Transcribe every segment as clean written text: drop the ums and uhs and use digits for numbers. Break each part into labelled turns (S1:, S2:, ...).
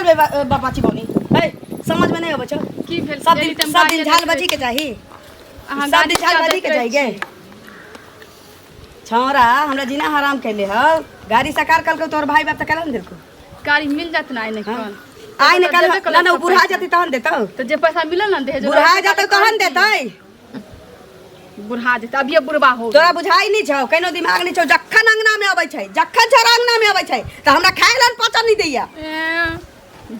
S1: चलबे बापा चिबौनी है समझ में नहीं आबै छ
S2: की भेल
S1: सब दिन झाल बजी के चाही सब दिन झाल बजी के चाही गे छौरा हमरा जीना हराम कैले ह गाड़ी सकार कल के तोर भाई बाप त कलन देलको
S2: गाड़ी मिल जात ना आइने कौन
S1: आइने कल ना बुढ़ा जाती तहन देतौ
S2: तो जे पैसा मिलल ना दे
S1: बुढ़ा जाते तहन देतै
S2: बुढ़ा जेते अभी बुढ़बा हो
S1: तोरा बुझाई नहीं छौ केनो दिमाग नहीं छौ जखन अंगना में आबै छै जखन छौरा अंगना में आबै छै त हमरा खाय लन पचन नहीं दैया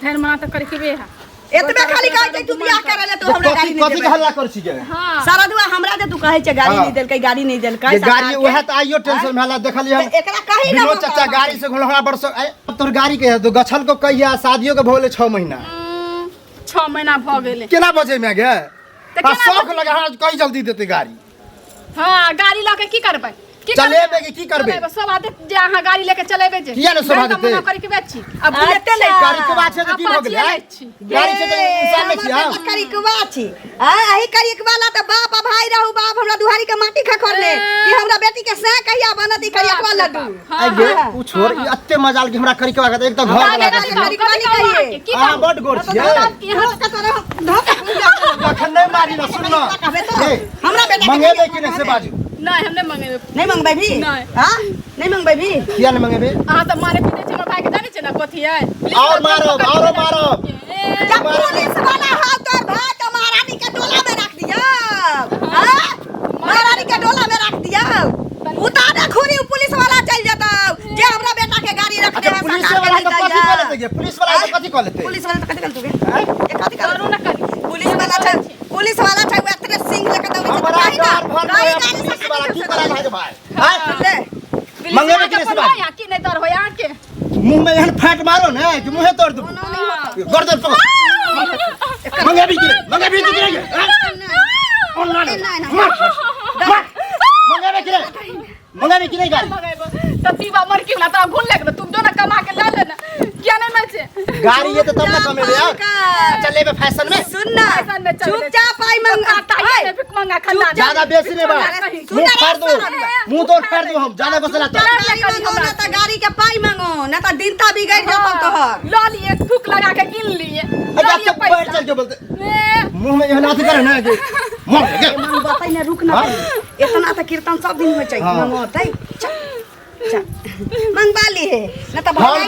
S2: धैर मना त करे केबे है
S1: एतबे खाली कहै छै तू बियाह करे ले तो हमरा गाड़ी नहीं
S3: कथि के हल्ला कर छी गे
S2: हां
S1: सारा दुआ हमरा जे तू कहै छै गाड़ी नहीं देलकै गाड़ी नहीं देलकै
S3: गाड़ी ओहे त आइयो टेंशन में हल्ला देखलिए हम
S1: एकरा कहि ना
S3: बिनो चाचा गाड़ी से घोड़ा बरस तोर गाड़ी के तो गछल को कहिया शादियों के भोले 6 महीना
S2: 6 महीना भ गेले
S3: केना बजे में गे आ शौक लगा कहीं जल्दी देते गाड़ी
S2: हां गाड़ी लेके की करबै
S3: चलेबे के की करबे
S2: सब आदे जे अहाँ गाड़ी लेके चलेबे जे
S3: किया ने सब आदे
S2: मना करे के बेची अब बुलेटे ले
S3: गाड़ी के बात से की हो गेलै गाड़ी से इंसान में छी हम
S1: करी के बात छी आही करी के वाला त बाप भाई रहू बाप हमरा दुहारी के माटी खखर ले कि हमरा बेटी के से कहिया बनती कहिया को लड्डू
S3: आई गे तू छोड़ ई अत्ते मजाल के हमरा करी के बात एक त घर वाला
S1: करी के वाली कहिए
S3: हां बड गोर छी
S1: यहां का तोरा धोखा
S3: अखन नहीं मारी ना सुन ना
S1: हमरा बेटा
S3: मंगेबे कि नहीं से बाजू
S2: नहीं हमने मंगेबे
S1: नहीं मंगबै भी हां नहीं मंगबै भी
S3: किया नहीं मंगेबे
S2: अहाँ त मारे पीटे छै हमर भाई के जाने छै ना कथि है
S3: और मारो
S1: जब पुलिस वाला हाथ तोर भाई तो महारानी के डोला में रख दिया हां महारानी के डोला में रख दिया उतारे खूनी पुलिस वाला चल जाता जे हमरा बेटा के गाड़ी रख दे
S3: पुलिस वाला तो कथि कर लेते पुलिस वाला तो कथि कर लेते
S1: पुलिस वाला तो कथि कर तू ये कथि करू ना कर पुलिस वाला छै एतने सिंह लेके दौड़ी
S3: हमारा कार भर पुलिस वाला की करा है भाई हां मंगेबे कि नहीं से बात
S2: की नहीं तर होया के
S3: मुंह में एहन फाट मारो ना कि मुंह तोड़ दू गर्दन तो मंगेबे कि नहीं मंगेबे कि नहीं गाड़ी
S2: त पीवा मर के ना त घुल लेके तुम दोनों कमा के ला लेना क्या नहीं मैं छे
S3: गाड़ी ये तो तब ना कमे ले चले बे फैशन में
S1: सुन ना चुपचाप आई मंगा
S2: ताई फिक मंगा खल्ला
S3: ज्यादा बेसी नहीं बा मुंह फाड़ दो मुंह तोड़ फाड़ दो हम ज्यादा बसला तो
S1: ना त गाड़ी के पाई मांगो ना त दिनता बिगड़ जातो तोहर
S2: लो लिए थूक लगा के गिन लिए
S3: अच्छा पैर चल जो बोलते मुंह में एहन अथी करे ना कि मर गे
S1: बताई ना रुक ना इतना त कीर्तन सब दिन होय छै मंगोतै मंगवा ली है ना त भाई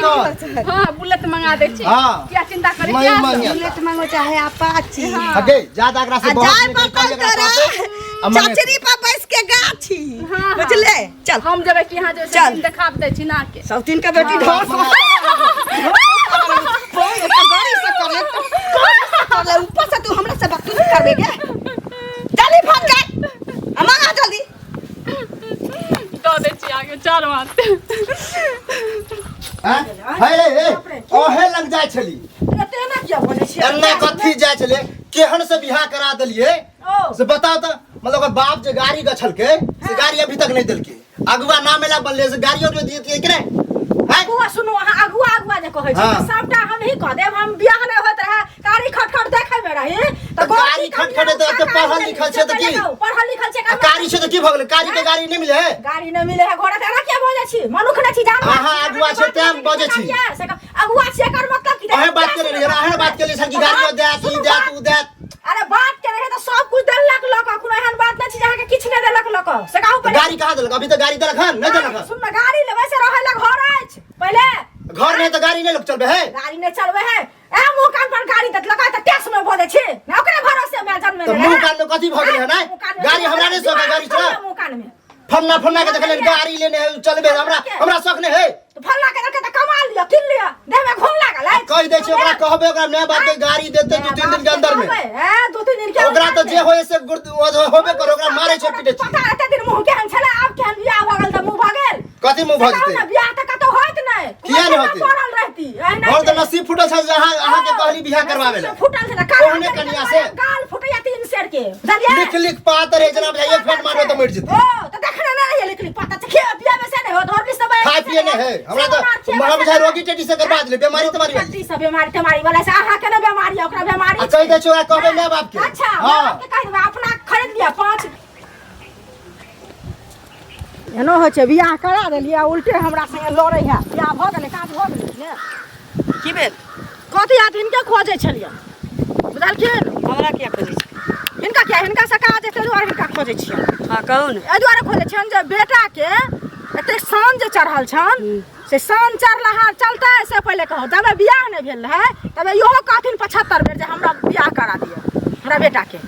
S2: हां बुलेट मंगा दे छी क्या चिंता करे
S3: क्या
S1: बुलेट मंगो चाहे अपाची
S3: अगे ज्यादा एकरा से बहुत निकल एकरा
S1: चचरी पर बैस के गाछी बुझले चल
S2: हम जबे कि यहां जो से देखाब दे छी ना के
S1: सौतीन के बेटी ढोस गाड़ी से कर ले ऊपर से तू हमरा से बकवास करबे के जल्दी फट गए मंगा जल्दी
S2: तो दे छी आगे चार मारते
S3: हैं हे ओहे लग जाय छली
S1: एते ना किया बोले छी
S3: एन्ने कथि जाय छले केहन से बियाह करा देलिए से बताओ त मतलब ओकर बाप जे गाड़ी गछल के से गाड़ी अभी तक नहीं देलके अगुआ नाम मेला बनले से गाड़ियों दे दिए कि नहीं
S1: अगुआ सुनो अहाँ अगुआ जे कहै छै सबटा हम ही कह देब हम बियाह नहीं होत रहे गाड़ी खटखट देखै में रही
S3: त गाड़ी खटखट त पढ़ल लिखल छै त की
S1: पढ़ल लिखल छै
S3: गाड़ी छै त की भ गेलै गाड़ी के गाड़ी नहीं मिले है
S1: गाड़ी नहीं मिले है घोड़ा तेरा क्या बजे छी मनुख नहीं छी जान
S3: अहाँ अगुआ छै त बजे छी
S1: अगुआ से कर मतलब की
S3: अहे बात करे रे अहे बात के लिए सर की गाड़ी दे तू दे तू दे
S1: अरे बात के रहे तो सब कुछ देलक लोक कोनो एहन बात नहीं छी जहां के किछ नहीं देलक लोक से कहू पहले
S3: गाड़ी कहां देलक अभी तो गाड़ी देलक हन नहीं देलक
S1: सुन ना गाड़ी लेबै से रहै ला घर अछि पहले
S3: घर में तो गाड़ी नहीं लोग चलबे है
S1: गाड़ी नहीं चलबे है ए मुंह कान पर गाड़ी देलक त टैक्स में भोदे छी ना ओकरे भरोसे में जन्म में
S3: तो मुंह कान में कथि भ गेलै है ना गाड़ी हमरा नहीं सोका गाड़ी चला
S1: मुंह कान में
S3: फन्ना के देखले गाड़ी लेने चलबे हमरा शौक नहीं है
S1: तो फल्ला के देख त कमा लिया किन लिया देह में घूम लागल है
S3: कह दे छी ओकरा कहबे ओकरा नया बात के गाड़ी देते 2-3 दिन के अंदर में
S1: ए 2-3 दिन के
S3: ओकरा तो जे होय से होबे कर ओकरा मारे छै पीटे छी
S1: पता एते दिन मुंह केहन छले अब केहन बियाह भ गेल त मुंह भ गेल
S3: कथि मुंह भ जेते
S1: बियाह त कतो होइत नहीं
S3: किया नहीं होते
S1: पड़ल रहती
S3: और तो नसीब फुटल छै अहाँ के कहली बियाह करवावे ले
S1: फुटल छै काल
S3: ओहने कनिया से
S1: गाल फुटैया 3 सेर के दलिया
S3: लिख पात रे जनाब एक फेट मारबे तो मर जेते
S1: ओ त देखने ना रहिए लिख पाता छ खे पिया में से नहीं हो धरली सब
S3: खाय पिए नहीं है हमरा तो महाबुझा रोगी टेटी से करवा दे बीमारी तुम्हारी वाली
S1: टेटी से बीमारी वाला से अहाँ के ना बीमारी ओकरा बीमारी
S3: कह दे छोरा कहबे ना बाप के
S1: अच्छा हां के कह दे अपना खरीद लिया 5 एनो हो छै बियाह करा देलिया उल्टे हमरा संगे लड़ै है बियाह भ गेलै काज भ गेलै ने की भेल कथी हाथ इनके खोजे छलिए बुझलखिन
S4: हमरा क्या खोजै छी
S1: इनका क्या इनका सका जेते दुआरे इनका खोजे छियै
S4: हां कहू
S1: ए दुआरे खोजे छन जे बेटा के एते सान जे चढ़ल छन से सान चढ़ला चलता है से पहले कहो तबे बियाह नहीं भेल है तबे इहो कहथिन 75 बेर जे हमरा बियाह करा दियो हमरा बेटा के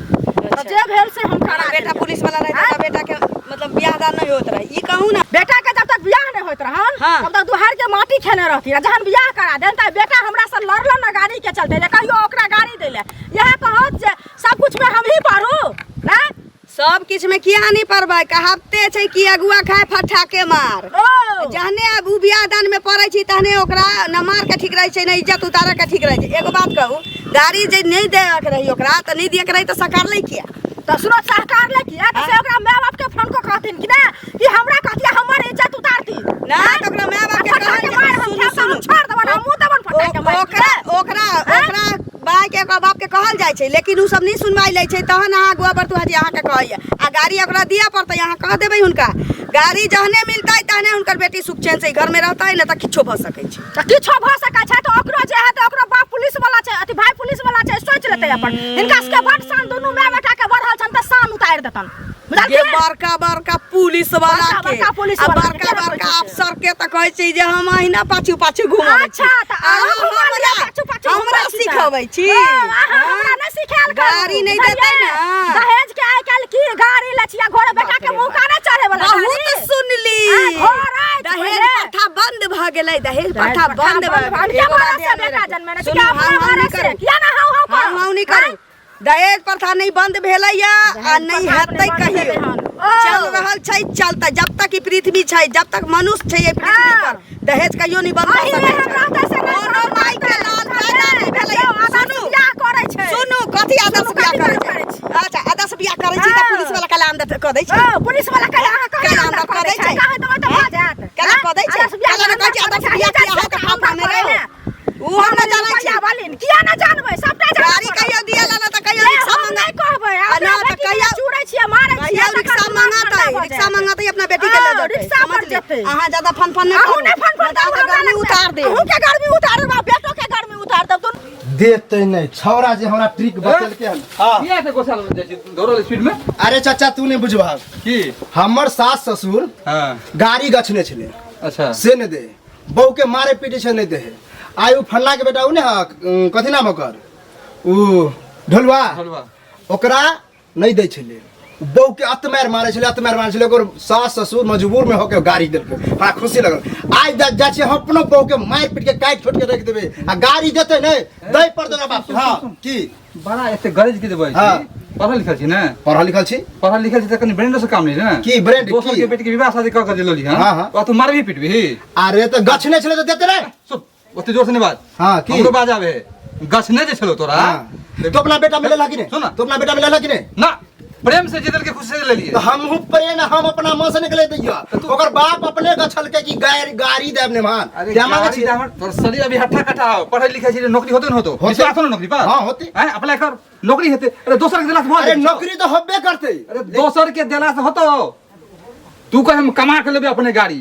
S1: तो जे भेल से हम करा
S4: बेटा पुलिस वाला रहता था बेटा के मतलब बियाह दान नहीं होत रहे ई कहू ना
S1: बेटा के जब तक बियाह नहीं होत रहन
S4: हाँ।
S1: तब तक दुहार के माटी खेने रहती जहन बियाह करा देन त बेटा हमरा से लड़लो ना गाड़ी के चलते जे कहियो ओकरा गाड़ी देले यह कहत जे सब कुछ में हम ही पारू ना
S4: सब किछ में किया नहीं परबै कहावते छै कि अगुआ खाए फटा के मार जहने अगु बियाह दान में पड़ै छी तहने ओकरा न मार के ठीक रहै छै न इज्जत उतारे के ठीक रहै छै एगो बात कहू गाड़ी जे नहीं दे के रही ओकरा त नहीं दिए के रही त सरकार लै किया
S1: तो सुनो सरकार ले किया तो से ओकरा माय बाप के फोन को कहथिन कि ना कि हमरा कहतिया हमर इज्जत उतारती
S4: ना त ओकरा माय बाप के
S1: फटा के मार हम सुनो छोड़ देबन हम मुंह देबन फटा के मार
S4: ओकरा ओकरा ओकरा बाय के ओकरा बाप के कहल जाय छै लेकिन उ सब नहीं सुनवाई लै छै तहन अहाँ अगुआ पर तुहाजी अहाँ के कहैया आ गाड़ी ओकरा दिया पड़तै अहाँ कह देबै हुनका गाड़ी जहने मिलतै तहने हुनकर बेटी सुख चैन से घर में रहतै न त किछो भ सकै छै
S1: त किछो भ सकै छै त ओकरो जे है त ओकरो बाप पुलिस वाला छै अथी भाई पुलिस वाला छै सोच लेतै अपन इनका सबके बड शान दुनू माय बेटा के बढ़ल छन त शान उतार देतन
S4: ये बड़का बड़का पुलिस वाला के
S1: बड़का पुलिस
S4: आ
S1: वाला
S4: बड़का बड़का अफसर के त कहै छै जे हम अहिना पाछू पाछू घुमबै
S1: अच्छा त
S4: हमरा सिखबै छी
S1: हमरा न सिखाल
S4: गाड़ी नहीं देतै ना
S1: दहेज के आइ काल की गाड़ी लछिया घोड़े बेटा के मुंह काने चढ़े वाला
S4: बहुत सुनली दहेज प्रथा बंद भ गेलै दहेज प्रथा बंद भ गेलै
S1: एगो बात बेटा जन्मे ने क्या हमरा से किया ना हाउ
S4: नहीं करू दहेज प्रथा नहीं बंद भेलैया आ नहीं हेतै कहियो चल रहल छै चलता जब तक ई पृथ्वी छै जब तक मनुष्य छै ये पृथ्वी पर दहेज कहियो नहीं बंद भ सकै छै कोनो माई के लाल पैदा नहीं भेलै सुनू
S1: बियाह करै छै
S4: सुनू कथी आदर्श बियाह करै छै अच्छा आदर्श बियाह करै छी त पुलिस वाला कला अंदर क दै छै
S1: पुलिस वाला कला अहाँ
S4: कला अंदर क दै छै
S1: कहे तो त भा जात
S4: कला क दै छै कला न कहै छै आदर्श बियाह के अहाँ के पापा में रहो उ हम न जानै छी
S1: वालिन किया न जानबै सबटा
S4: गाड़ी कहियो दिया ना त कहियो रिक्शा
S1: हम नहीं कहबै
S4: ना त कहियो
S1: चूड़ै छियै मारै छियै
S4: कहियो रिक्शा मंगातै अपना बेटी के ले जेतै
S1: रिक्शा पर जेतै
S4: अहाँ ज्यादा फन नहीं
S1: अहू नहीं फन
S4: बताओ गर्मी उतार दे
S1: अहू के गर्मी उतार दे बेटो के गर्मी उतार दे तुम
S3: देते नहीं छौरा जे हमरा ट्रिक बतल के हां
S5: ये ऐसे गोसाल में जाई दौड़ल स्पीड में
S3: अरे चाचा तू नहीं बुझबा
S5: की
S3: हमर सास ससुर
S5: हां
S3: गाड़ी गछने छले
S5: अच्छा
S3: से ने दे बहू के मारे पीटे से नहीं दे आयु फल्ला के बेटा उ ने कथी नाम ओकर उ ढोलवा ओकरा नहीं दै छले बहू के अतमार मारे छले ओकर सास ससुर मजबूर में होके गाड़ी देलके हमरा खुशी लगल आज जा छी हम अपनो बहू के मार पीट के काट छोट के रख देबे आ गाड़ी देते नहीं दै पर देना बाप हां की
S5: बड़ा ऐसे गरज के देबै
S3: हाँ।
S5: पढ़ल लिखल छी ना
S3: पढ़ल लिखल छी
S5: त कनी ब्रेंड से काम नहीं ना
S3: की ब्रेंड
S5: दोसर
S3: की
S5: के बेटी के विवाह शादी क के देलली
S3: हाँ,
S5: हां
S3: हाँ।
S5: तो तू मारबी पिटबी
S3: अरे तो गछने छले तो देते रे
S5: सुन ओते जोर से नहीं बात
S3: हाँ, की?
S5: हमरो बाज आवे गछ नहीं जे छलो तोरा
S3: हां तो अपना बेटा मिलेला कि नहीं
S5: सुन ना।
S3: तो अपना बेटा मिलेला कि नहीं
S5: ना प्रेम से जिदल के खुशी से ले लिए
S3: तो हम प्रेम हम अपना मन से निकले दैया ओकर बाप अपने गछल के की गाड़ी देब ने मान क्या मांगे छी
S5: तोर शरीर अभी हट्ठा कट्ठा पढ़े लिखे छी नौकरी होते न होतो
S3: होते।
S5: विश्वास न नौकरी पा
S3: हाँ, होते।
S5: हैं अप्लाई कर नौकरी हेते अरे दोसर के देला से
S3: अरे नौकरी तो होबे करते
S5: अरे दोसर के देला से होतो तू कह हम कमा के लेबे अपने गाड़ी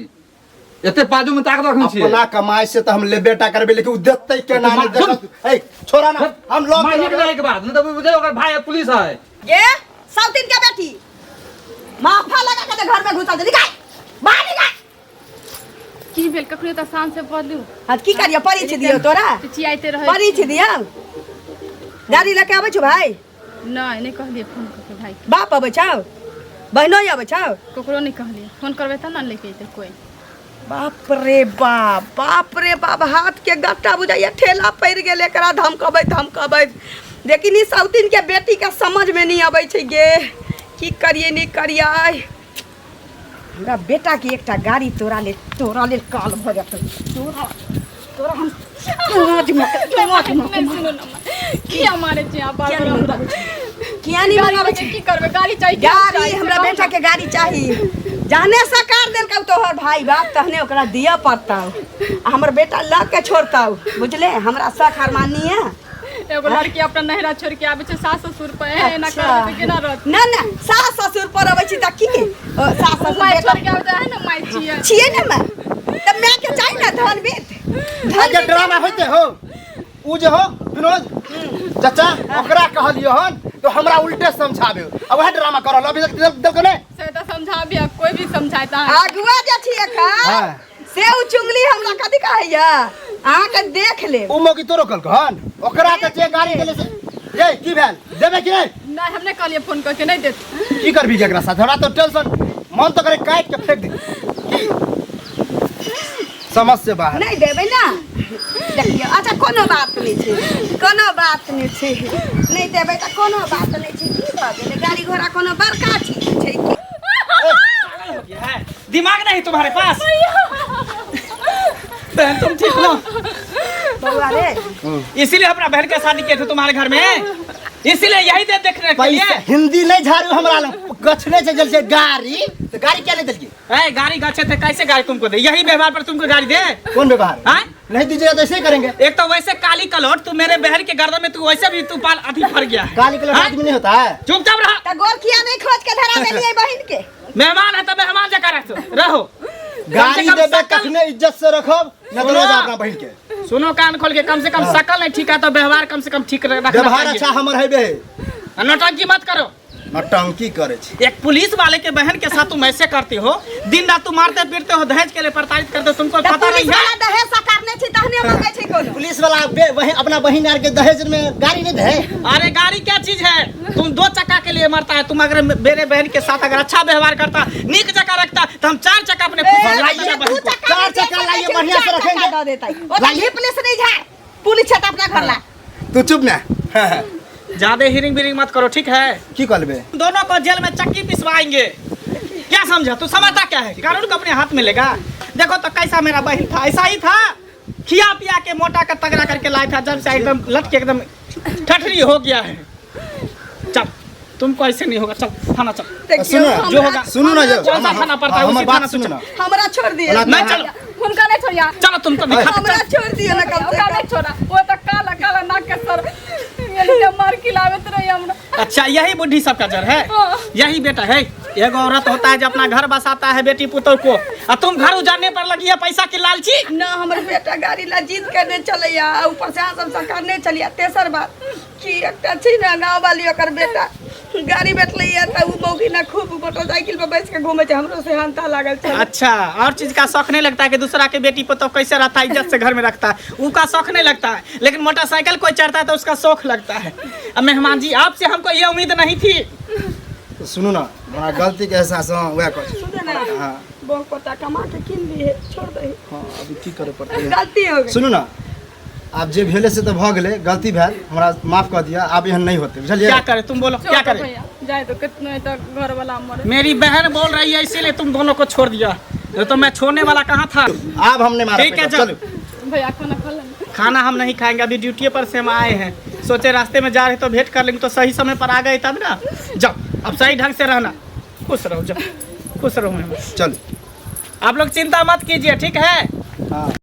S5: एते बाजू में ताकत रखन छी
S3: अपना कमाई से तो हम ले बेटा करबे लेकिन उ देते के ना नहीं देते ए छोड़ा ना हम लोग
S5: माई के के बाद न तो बुझे ओकर भाई पुलिस है
S4: ये सब दिन के बेटी माफा लगा के घर में घुसा दे निकाल बाहर निकाल
S2: की भेल कखनो त शान से बदलू
S4: हां की करियो परी छी दियो तोरा
S2: चियाइते रहे
S4: परी छी दियो गाड़ी लेके आबै छ भाई
S2: नहीं नहीं कहलिए फोन करके भाई
S4: बाप आबै छ बहनो आबै छ
S2: ककरो नहीं कहलिए फोन करबे त ना लेके अइते कोई
S4: बाप रे बाप हाथ के गट्टा बुझाइए ठेला पड़ गेल एकरा धमकबै लेकिन ई सब दिन के बेटी के समझ में नहीं आबै छै गे की करिए नहीं करिए हमरा बेटा के एकटा गाड़ी तोरा ले काल भ जातै तोरा हम
S2: नहीं सुनो ना किया मारे छी आप बार बार हमरा
S4: किया नहीं मंगाबै छै
S2: की करबे गाड़ी चाहिए
S4: गाड़ी हमरा बेटा के गाड़ी चाहिए जाने सरकार देलकौ तोहर भाई बाप तहने ओकरा दिया पड़तौ हमर बेटा ला के छोड़तौ बुझले हमरा शक हरमानी है
S2: एगो लड़की अपना नहरा छोड़ के आबै छै सास ससुर पे एना करबे त केना रहत
S4: ना सास ससुर पर अबै छी त की सास ससुर
S2: माय
S4: बेटा
S2: छोड़ के आबै है ना माय छियै
S4: छिए ना मैं त मैं के चाहि ना धन बेट
S3: आज ड्रामा होते हो उ जे हो विनोद चाचा ओकरा कहलियो हन तो हमरा उल्टे समझाबे अब वह ड्रामा करल अभी तक को नहीं
S2: से तो समझाबी कोई भी समझाता है
S4: आगुआ जे छिए का
S3: हां
S4: से उ चुंगली हमरा कथि कहैया अहाँ के देख ले
S3: उ मौकी तोरो कल कहन ओकरा के जे गाड़ी गेले से ये की भेल देबे कि नहीं
S2: नहीं हमने कहलिए फोन करके नहीं देते
S3: की करबी एकरा साथ हमरा तो टेंशन मन तो करे काट के फेंक दे की समझ से बाहर
S4: नहीं देबै ना देखियो अच्छा कोनो बात नहीं छै कोनो बात नहीं छै नहीं देबै त कोनो बात नहीं छै की भ गेलै गाड़ी घोड़ा कोनो बड़का चीज छै की
S6: दिमाग नहीं तुम्हारे पास बहन तुम ठीक हो
S4: बउआ रे
S6: इसीलिए अपना बहन के शादी किए थे तुम्हारे घर में इसीलिए यही दे देखने के लिए
S3: पैसा हिंदी नहीं झाड़ू हमरा गछने से जल से गाड़ी तो गाड़ी क्या नहीं दिलकी
S6: ए गाड़ी गच्छे थे कैसे गाड़ी तुमको दे यही व्यवहार पर तुमको गाड़ी दे
S3: कौन व्यवहार
S6: हाँ?
S3: नहीं दीजिएगा तो ऐसे ही करेंगे
S6: एक तो वैसे काली कलोट तू मेरे बहन के गर्दन में तू वैसे भी तू पाल अभी फर गया है
S3: काली कलर
S6: हाँ?
S3: आदमी नहीं होता है
S6: चुपचाप रहा
S4: त गोरखिया नहीं खोज के धरा देलिए बहिन के
S6: मेहमान है तो मेहमान जगह रहो
S3: गाड़ी
S6: कम से कम
S3: देबे
S6: शकल-
S3: कखने इज्जत से रखब न तो
S6: सुनो।
S3: जा अपना बहिन के
S6: सुनो कान खोल के कम से कम शकल नहीं ठीक है तो व्यवहार कम से कम ठीक रखना
S3: व्यवहार अच्छा हमर है बे
S6: चाहिए। नौटंकी मत करो
S3: नौटंकी करे छी
S6: एक पुलिस वाले के बहन के साथ तुम ऐसे करते हो दिन रात तुम मारते पीटते हो दहेज के लिए प्रताड़ित करते हो तुमको
S4: त
S6: पता नहीं
S4: पुलिस
S6: है
S4: वाला दहेज सरकार नहीं छै तहने मांगे छै कोनो
S3: पुलिस वाला वही अपना बहिन यार के दहेज में गाड़ी नहीं दे
S6: अरे गाड़ी क्या चीज है तुम 2 चक्का के लिए मरता है तुम अगर मेरे बहन के साथ अगर अच्छा व्यवहार करता नीक चक्का रखता तो हम 4 चक्का अपने खुद से
S3: लाइए,
S6: लाते बहन को।
S3: 4 चक्का लाइए बढ़िया से रखेंगे
S4: दे देतै ओ त ही पुलिस नहीं झाड़ पुलिस छै त अपना घर ला
S3: तू चुप ना
S6: ज्यादा हिरिंग बिरिंग मत करो ठीक है
S3: की करबे
S6: दोनों को जेल में चक्की पिसवाएंगे क्या समझा तू समझता क्या है कानून को अपने हाथ में लेगा देखो तो कैसा मेरा बहन था ऐसा ही था खिया पिया के मोटा का तगड़ा करके लाया था जब से एकदम लट के एकदम ठठरी हो गया है चल तुमको ऐसे नहीं होगा चल थाना चल
S4: देखियो
S3: सुनो
S6: जो होगा
S3: सुनो ना जो
S6: कौन सा थाना पड़ता है उसी
S3: हमारी
S6: थाना
S3: बात
S6: से
S3: सुनो
S6: चल।
S3: ना
S4: हमरा छोड़ दिए
S3: ना,
S6: नहीं चलो
S2: उनका नहीं छोड़िया
S6: चलो तुम तो दिखा
S4: हमरा छोड़ दिए ना कम से
S2: उनका नहीं छोड़ा वो तो काला काला नाक के सर ये मार खिलावे तो रही हमरा
S6: अच्छा यही बुद्धि सबका जड़ है
S2: हाँ।
S6: यही बेटा है एगो औरत होता है जो अपना घर बसाता है बेटी पुतों को और तुम घर उजाड़ने पर लगी है पैसा की लालची
S4: ना हमर बेटा गाड़ी ला जीत करने चलैया ऊपर से सब सरकार नहीं चलिया तेसर बात कि एकटा छै ना गांव वाली ओकर बेटा गाड़ी बेचलैया त उ मौगी ना खूब मोटरसाइकिल पे बैठ के घूमे छै हमरो से हंता लागल छै
S6: अच्छा और चीज का शौक नहीं लगता है कि दूसरा के बेटी पुतों कैसे रहता है इज्जत से घर में रखता है उनका शौक नहीं लगता है लेकिन मोटरसाइकिल कोई चढ़ता है तो उसका शौक लगता है अब मेहमान जी आपसे हमको ये उम्मीद नहीं थी
S3: सुनो ना हमरा गलती के एहसास हां वह कर
S4: सुन ना
S3: हां
S4: बहुत पता कमा के किन ली है छोड़ दे
S3: हां अभी की करे पड़ते है
S4: गलती हो गई
S3: सुनो ना आप जे भेले से तो भ गेले गलती भेल हमरा माफ कर दिया आप यहाँ नहीं होते बुझलिए
S6: क्या करे तुम बोलो क्या करे
S2: भैया जाए तो कितने तक घर वाला मरे
S6: मेरी बहन बोल रही है इसीलिए तुम दोनों को छोड़ दिया नहीं तो मैं छोड़ने वाला कहाँ था
S3: आप हमने मारा
S6: ठीक है
S3: पैसा,
S6: चलो
S2: भैया खाना खा लेना
S6: खाना हम नहीं खाएंगे अभी ड्यूटी पर से हम आए हैं सोचे रास्ते में जा रहे तो भेंट कर लेंगे तो सही समय पर आ गए तब ना जाओ अब सही ढंग से रहना खुश रहो जाओ खुश रहो मेहमान
S3: चलो
S6: आप लोग चिंता मत कीजिए ठीक है
S3: हाँ